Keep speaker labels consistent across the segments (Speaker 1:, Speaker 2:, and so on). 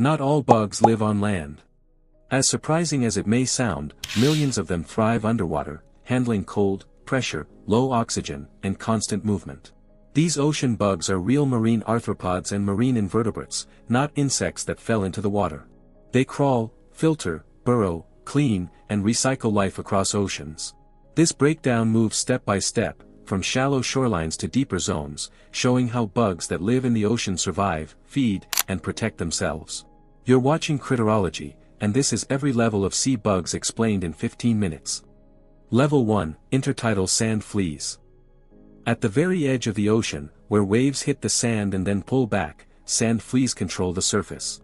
Speaker 1: Not all bugs live on land. As surprising as it may sound, millions of them thrive underwater, handling cold, pressure, low oxygen, and constant movement. These ocean bugs are real marine arthropods and marine invertebrates, not insects that fell into the water. They crawl, filter, burrow, clean, and recycle life across oceans. This breakdown moves step by step, from shallow shorelines to deeper zones, showing how bugs that live in the ocean survive, feed, and protect themselves. You're watching Critterology, and this is every level of sea bugs explained in 15 minutes. Level 1, Intertidal Sand Fleas. At the very edge of the ocean, where waves hit the sand and then pull back, sand fleas control the surface.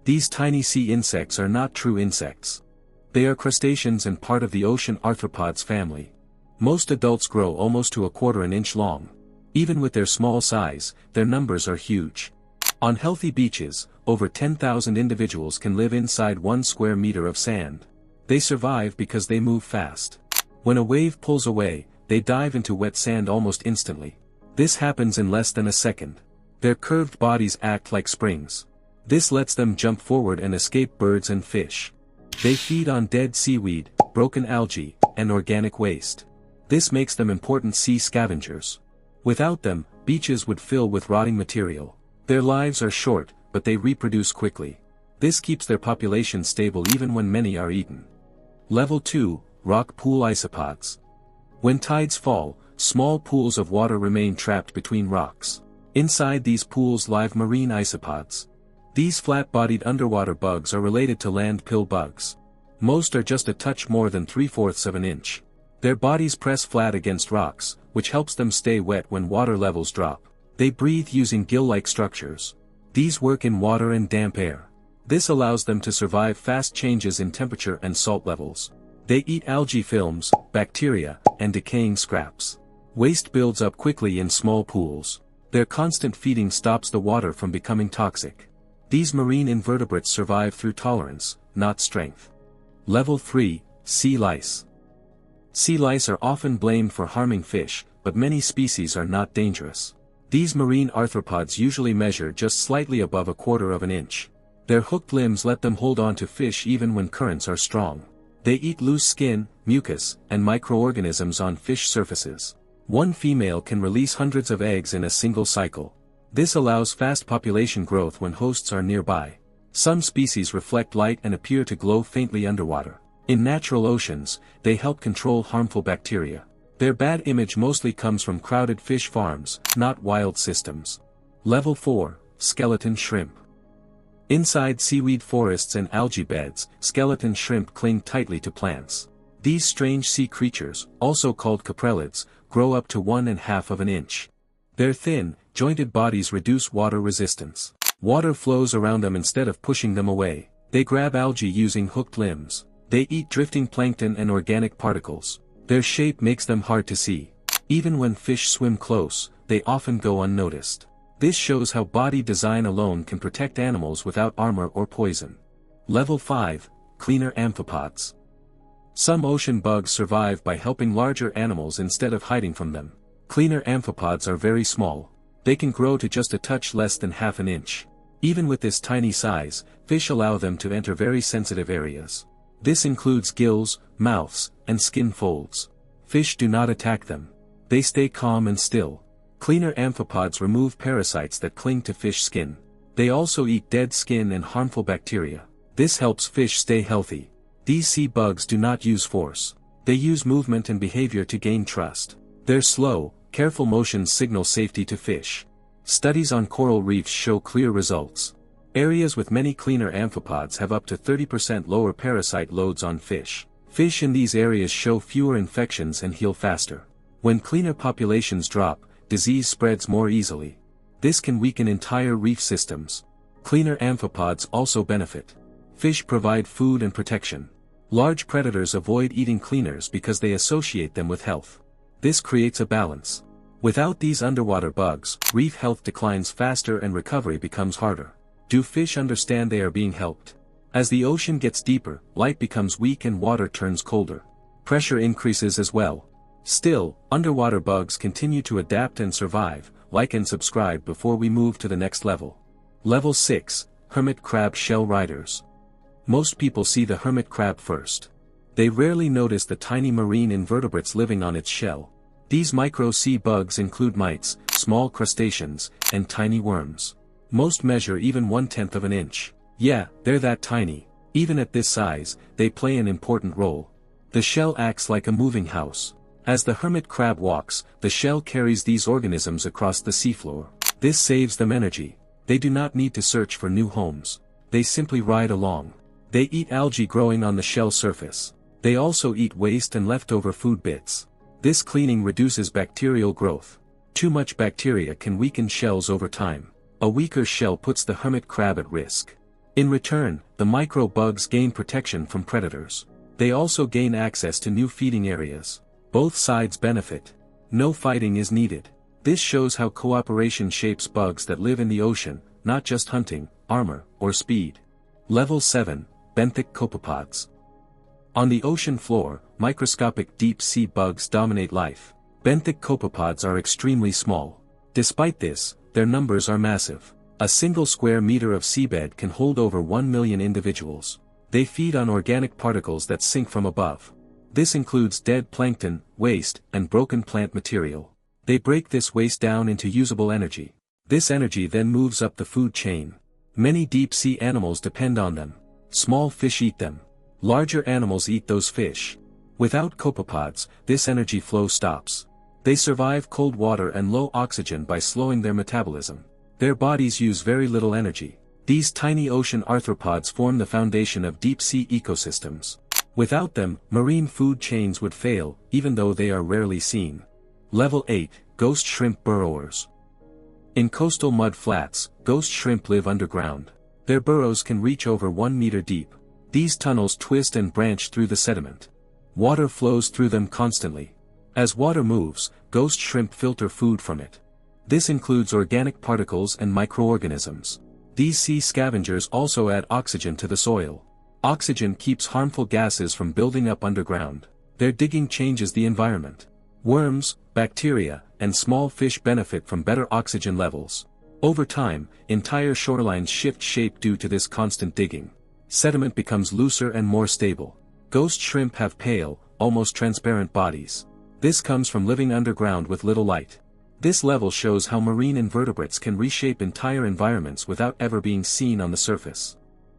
Speaker 1: These tiny sea insects are not true insects. They are crustaceans and part of the ocean arthropods family. Most adults grow almost to 1/4 inch long. Even with their small size, their numbers are huge. On healthy beaches, over 10,000 individuals can live inside 1 square meter of sand. They survive because they move fast. When a wave pulls away, they dive into wet sand almost instantly. This happens in less than a second. Their curved bodies act like springs. This lets them jump forward and escape birds and fish. They feed on dead seaweed, broken algae, and organic waste. This makes them important sea scavengers. Without them, beaches would fill with rotting material. Their lives are short, but they reproduce quickly. This keeps their population stable even when many are eaten. Level 2, Rock Pool Isopods. When tides fall, small pools of water remain trapped between rocks. Inside these pools live marine isopods. These flat-bodied underwater bugs are related to land pill bugs. Most are just a touch more than 3/4 of an inch. Their bodies press flat against rocks, which helps them stay wet when water levels drop. They breathe using gill-like structures. These work in water and damp air. This allows them to survive fast changes in temperature and salt levels. They eat algae films, bacteria, and decaying scraps. Waste builds up quickly in small pools. Their constant feeding stops the water from becoming toxic. These marine invertebrates survive through tolerance, not strength. Level 3, Sea Lice. Sea lice are often blamed for harming fish, but many species are not dangerous. These marine arthropods usually measure just slightly above 1/4 of an inch. Their hooked limbs let them hold on to fish even when currents are strong. They eat loose skin, mucus, and microorganisms on fish surfaces. One female can release hundreds of eggs in a single cycle. This allows fast population growth when hosts are nearby. Some species reflect light and appear to glow faintly underwater. In natural oceans, they help control harmful bacteria. Their bad image mostly comes from crowded fish farms, not wild systems. Level 4, Skeleton Shrimp. Inside seaweed forests and algae beds, skeleton shrimp cling tightly to plants. These strange sea creatures, also called coprolids, grow up to 1/2 of an inch. Their thin, jointed bodies reduce water resistance. Water flows around them instead of pushing them away. They grab algae using hooked limbs. They eat drifting plankton and organic particles. Their shape makes them hard to see. Even when fish swim close, they often go unnoticed. This shows how body design alone can protect animals without armor or poison. Level 5, Cleaner Amphipods. Some ocean bugs survive by helping larger animals instead of hiding from them. Cleaner amphipods are very small. They can grow to just a touch less than 1/2 an inch. Even with this tiny size, fish allow them to enter very sensitive areas. This includes gills, mouths, and skin folds. Fish do not attack them. They stay calm and still. Cleaner amphipods remove parasites that cling to fish skin. They also eat dead skin and harmful bacteria. This helps fish stay healthy. These sea bugs do not use force. They use movement and behavior to gain trust. Their slow, careful motions signal safety to fish. Studies on coral reefs show clear results. Areas with many cleaner amphipods have up to 30% lower parasite loads on fish. Fish in these areas show fewer infections and heal faster. When cleaner populations drop, disease spreads more easily. This can weaken entire reef systems. Cleaner amphipods also benefit. Fish provide food and protection. Large predators avoid eating cleaners because they associate them with health. This creates a balance. Without these underwater bugs, reef health declines faster and recovery becomes harder. Do fish understand they are being helped? As the ocean gets deeper, light becomes weak and water turns colder. Pressure increases as well. Still, underwater bugs continue to adapt and survive. Like and subscribe before we move to the next level. Level 6, hermit crab shell riders. Most people see the hermit crab first. They rarely notice the tiny marine invertebrates living on its shell. These micro-sea bugs include mites, small crustaceans, and tiny worms. Most measure even 1/10 of an inch. Yeah, they're that tiny. Even at this size, they play an important role. The shell acts like a moving house. As the hermit crab walks, the shell carries these organisms across the seafloor. This saves them energy. They do not need to search for new homes. They simply ride along. They eat algae growing on the shell surface. They also eat waste and leftover food bits. This cleaning reduces bacterial growth. Too much bacteria can weaken shells over time. A weaker shell puts the hermit crab at risk. In return, the micro-bugs gain protection from predators. They also gain access to new feeding areas. Both sides benefit. No fighting is needed. This shows how cooperation shapes bugs that live in the ocean, not just hunting, armor, or speed. Level 7, benthic copepods. On the ocean floor, microscopic deep-sea bugs dominate life. Benthic copepods are extremely small. Despite this, their numbers are massive. A single square meter of seabed can hold over 1 million individuals. They feed on organic particles that sink from above. This includes dead plankton, waste, and broken plant material. They break this waste down into usable energy. This energy then moves up the food chain. Many deep-sea animals depend on them. Small fish eat them. Larger animals eat those fish. Without copepods, this energy flow stops. They survive cold water and low oxygen by slowing their metabolism. Their bodies use very little energy. These tiny ocean arthropods form the foundation of deep-sea ecosystems. Without them, marine food chains would fail, even though they are rarely seen. Level 8, ghost shrimp burrowers. In coastal mud flats, ghost shrimp live underground. Their burrows can reach over 1 meter deep. These tunnels twist and branch through the sediment. Water flows through them constantly. As water moves, ghost shrimp filter food from it. This includes organic particles and microorganisms. These sea scavengers also add oxygen to the soil. Oxygen keeps harmful gases from building up underground. Their digging changes the environment. Worms, bacteria, and small fish benefit from better oxygen levels. Over time, entire shorelines shift shape due to this constant digging. Sediment becomes looser and more stable. Ghost shrimp have pale, almost transparent bodies. This comes from living underground with little light. This level shows how marine invertebrates can reshape entire environments without ever being seen on the surface.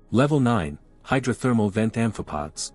Speaker 1: Level 9, hydrothermal vent amphipods.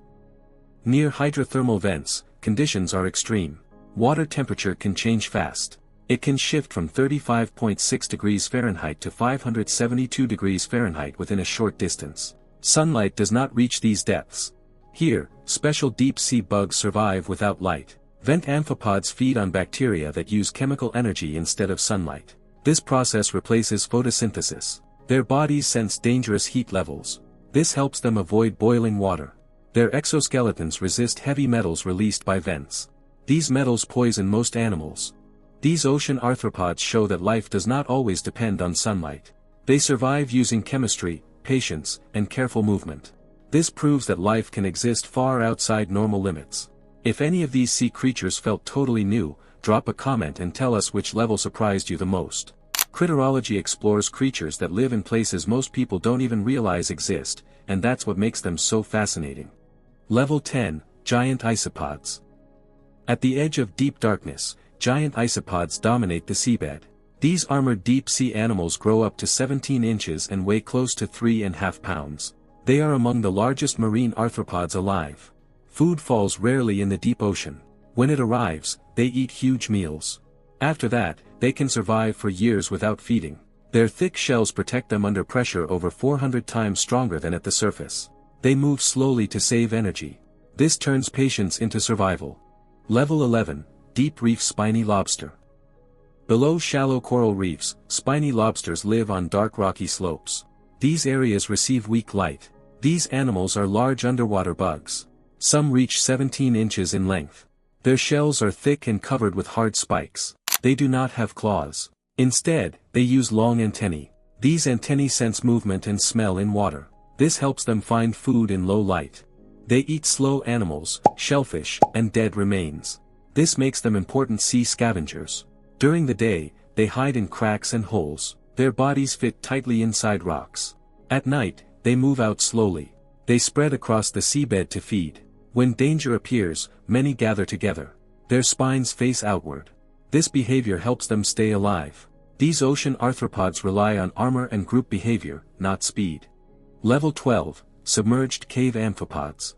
Speaker 1: Near hydrothermal vents, conditions are extreme. Water temperature can change fast. It can shift from 35.6 degrees Fahrenheit to 572 degrees Fahrenheit within a short distance. Sunlight does not reach these depths. Here, special deep-sea bugs survive without light. Vent amphipods feed on bacteria that use chemical energy instead of sunlight. This process replaces photosynthesis. Their bodies sense dangerous heat levels. This helps them avoid boiling water. Their exoskeletons resist heavy metals released by vents. These metals poison most animals. These ocean arthropods show that life does not always depend on sunlight. They survive using chemistry, patience, and careful movement. This proves that life can exist far outside normal limits. If any of these sea creatures felt totally new, drop a comment and tell us which level surprised you the most. Critterology explores creatures that live in places most people don't even realize exist, and that's what makes them so fascinating. Level 10, giant isopods. At the edge of deep darkness, giant isopods dominate the seabed. These armored deep-sea animals grow up to 17 inches and weigh close to 3.5 pounds. They are among the largest marine arthropods alive. Food falls rarely in the deep ocean. When it arrives, they eat huge meals. After that, they can survive for years without feeding. Their thick shells protect them under pressure over 400 times stronger than at the surface. They move slowly to save energy. This turns patience into survival. Level 11, deep reef spiny lobster. Below shallow coral reefs, spiny lobsters live on dark rocky slopes. These areas receive weak light. These animals are large underwater bugs. Some reach 17 inches in length. Their shells are thick and covered with hard spikes. They do not have claws. Instead, they use long antennae. These antennae sense movement and smell in water. This helps them find food in low light. They eat slow animals, shellfish, and dead remains. This makes them important sea scavengers. During the day, they hide in cracks and holes. Their bodies fit tightly inside rocks. At night, they move out slowly. They spread across the seabed to feed. When danger appears, many gather together. Their spines face outward. This behavior helps them stay alive. These ocean arthropods rely on armor and group behavior, not speed. Level 12, Submerged Cave Amphipods.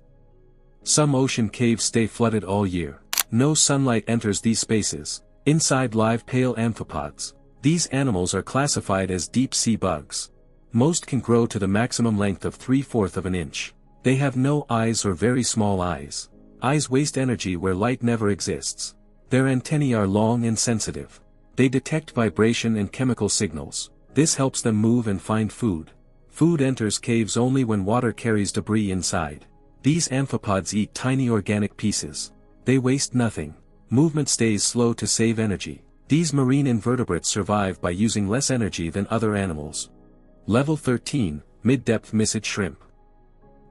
Speaker 1: Some ocean caves stay flooded all year. No sunlight enters these spaces. Inside live pale amphipods. These animals are classified as deep-sea bugs. Most can grow to the maximum length of 3/4 of an inch. They have no eyes or very small eyes. Eyes waste energy where light never exists. Their antennae are long and sensitive. They detect vibration and chemical signals. This helps them move and find food. Food enters caves only when water carries debris inside. These amphipods eat tiny organic pieces. They waste nothing. Movement stays slow to save energy. These marine invertebrates survive by using less energy than other animals. Level 13, Mid-Depth Mysid Shrimp.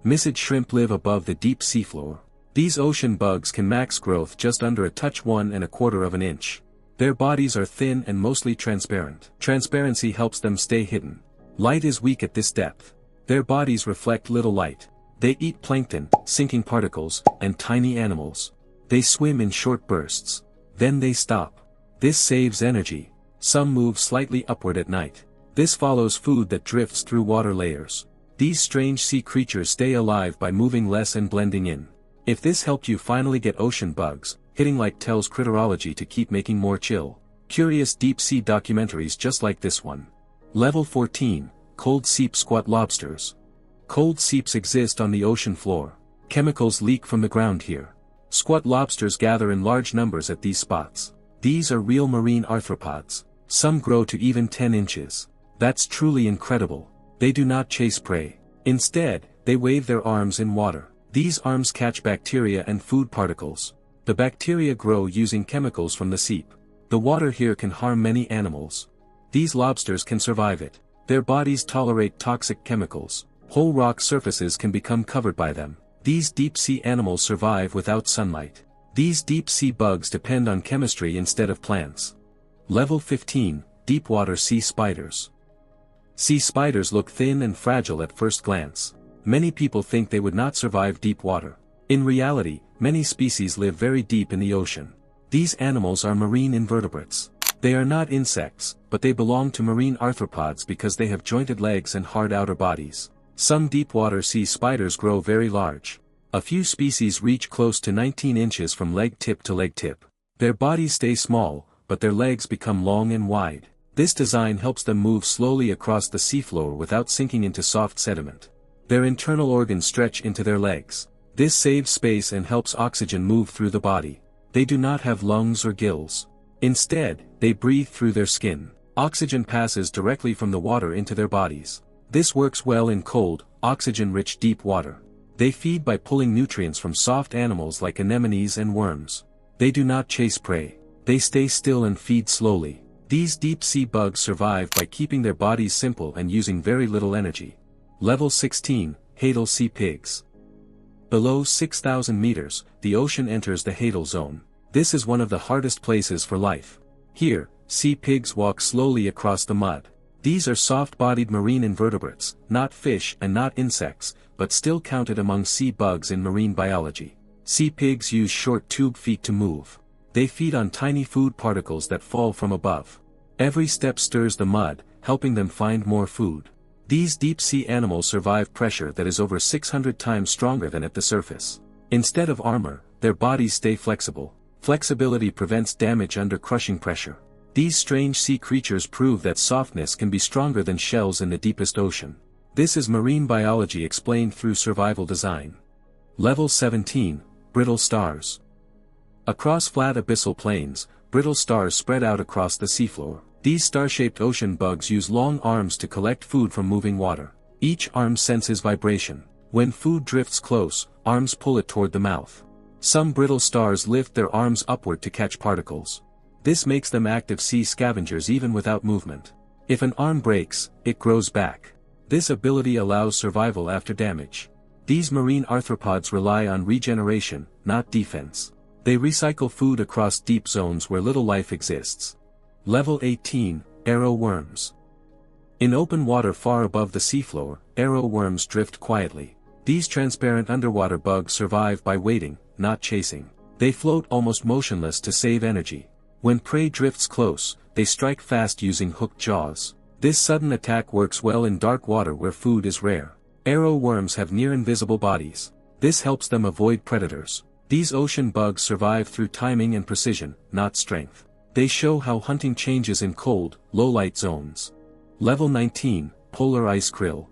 Speaker 1: Mysid shrimp live above the deep seafloor. These ocean bugs can max growth just under a touch 1¼ of an inch. Their bodies are thin and mostly transparent. Transparency helps them stay hidden. Light is weak at this depth. Their bodies reflect little light. They eat plankton, sinking particles, and tiny animals. They swim in short bursts. Then they stop. This saves energy. Some move slightly upward at night. This follows food that drifts through water layers. These strange sea creatures stay alive by moving less and blending in. If this helped you finally get ocean bugs, hitting like tells Critterology to keep making more chill, curious deep-sea documentaries just like this one. Level 14, Cold Seep Squat Lobsters. Cold seeps exist on the ocean floor. Chemicals leak from the ground here. Squat lobsters gather in large numbers at these spots. These are real marine arthropods. Some grow to even 10 inches. That's truly incredible. They do not chase prey. Instead, they wave their arms in water. These arms catch bacteria and food particles. The bacteria grow using chemicals from the seep. The water here can harm many animals. These lobsters can survive it. Their bodies tolerate toxic chemicals. Whole rock surfaces can become covered by them. These deep-sea animals survive without sunlight. These deep-sea bugs depend on chemistry instead of plants. Level 15, Deepwater Sea Spiders. Sea spiders look thin and fragile at first glance. Many people think they would not survive deep water. In reality, many species live very deep in the ocean. These animals are marine invertebrates. They are not insects, but they belong to marine arthropods because they have jointed legs and hard outer bodies. Some deepwater sea spiders grow very large. A few species reach close to 19 inches from leg tip to leg tip. Their bodies stay small, but their legs become long and wide. This design helps them move slowly across the seafloor without sinking into soft sediment. Their internal organs stretch into their legs. This saves space and helps oxygen move through the body. They do not have lungs or gills. Instead, they breathe through their skin. Oxygen passes directly from the water into their bodies. This works well in cold, oxygen-rich deep water. They feed by pulling nutrients from soft animals like anemones and worms. They do not chase prey. They stay still and feed slowly. These deep-sea bugs survive by keeping their bodies simple and using very little energy. Level 16, Hadal Sea Pigs. Below 6,000 meters, the ocean enters the Hadal Zone. This is one of the hardest places for life. Here, sea pigs walk slowly across the mud. These are soft-bodied marine invertebrates, not fish and not insects, but still counted among sea bugs in marine biology. Sea pigs use short tube feet to move. They feed on tiny food particles that fall from above. Every step stirs the mud, helping them find more food. These deep-sea animals survive pressure that is over 600 times stronger than at the surface. Instead of armor, their bodies stay flexible. Flexibility prevents damage under crushing pressure. These strange sea creatures prove that softness can be stronger than shells in the deepest ocean. This is marine biology explained through survival design. Level 17, Brittle Stars. Across flat abyssal plains, brittle stars spread out across the seafloor. These star-shaped ocean bugs use long arms to collect food from moving water. Each arm senses vibration. When food drifts close, arms pull it toward the mouth. Some brittle stars lift their arms upward to catch particles. This makes them active sea scavengers even without movement. If an arm breaks, it grows back. This ability allows survival after damage. These marine arthropods rely on regeneration, not defense. They recycle food across deep zones where little life exists. Level 18, Arrow Worms. In open water far above the seafloor, arrow worms drift quietly. These transparent underwater bugs survive by waiting, not chasing. They float almost motionless to save energy. When prey drifts close, they strike fast using hooked jaws. This sudden attack works well in dark water where food is rare. Arrow worms have near-invisible bodies. This helps them avoid predators. These ocean bugs survive through timing and precision, not strength. They show how hunting changes in cold, low-light zones. Level 19, Polar Ice Krill.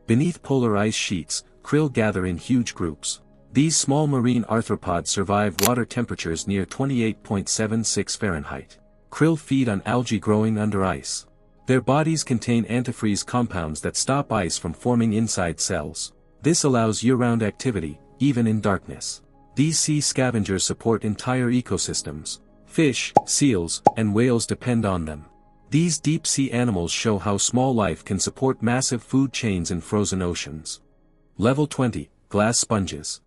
Speaker 1: Beneath polar ice sheets, krill gather in huge groups. These small marine arthropods survive water temperatures near 28.76 Fahrenheit. Krill feed on algae growing under ice. Their bodies contain antifreeze compounds that stop ice from forming inside cells. This allows year-round activity, even in darkness. These sea scavengers support entire ecosystems. Fish, seals, and whales depend on them. These deep-sea animals show how small life can support massive food chains in frozen oceans. Level 20, Glass Sponges.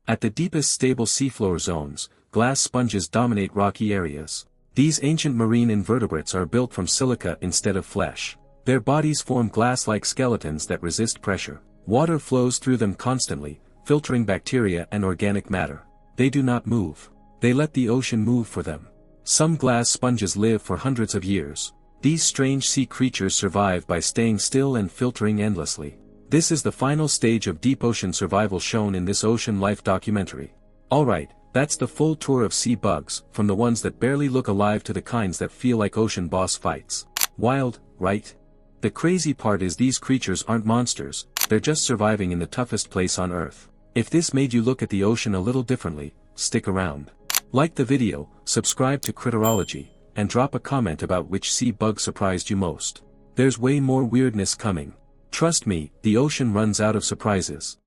Speaker 1: At the deepest stable seafloor zones, glass sponges dominate rocky areas. These ancient marine invertebrates are built from silica instead of flesh. Their bodies form glass-like skeletons that resist pressure. Water flows through them constantly, filtering bacteria and organic matter. They do not move. They let the ocean move for them. Some glass sponges live for hundreds of years. These strange sea creatures survive by staying still and filtering endlessly. This is the final stage of deep ocean survival shown in this ocean life documentary. Alright, that's the full tour of sea bugs, from the ones that barely look alive to the kinds that feel like ocean boss fights. Wild, right? The crazy part is these creatures aren't monsters, they're just surviving in the toughest place on Earth. If this made you look at the ocean a little differently, stick around. Like the video, subscribe to Critterology, and drop a comment about which sea bug surprised you most. There's way more weirdness coming. Trust me, the ocean runs out of surprises.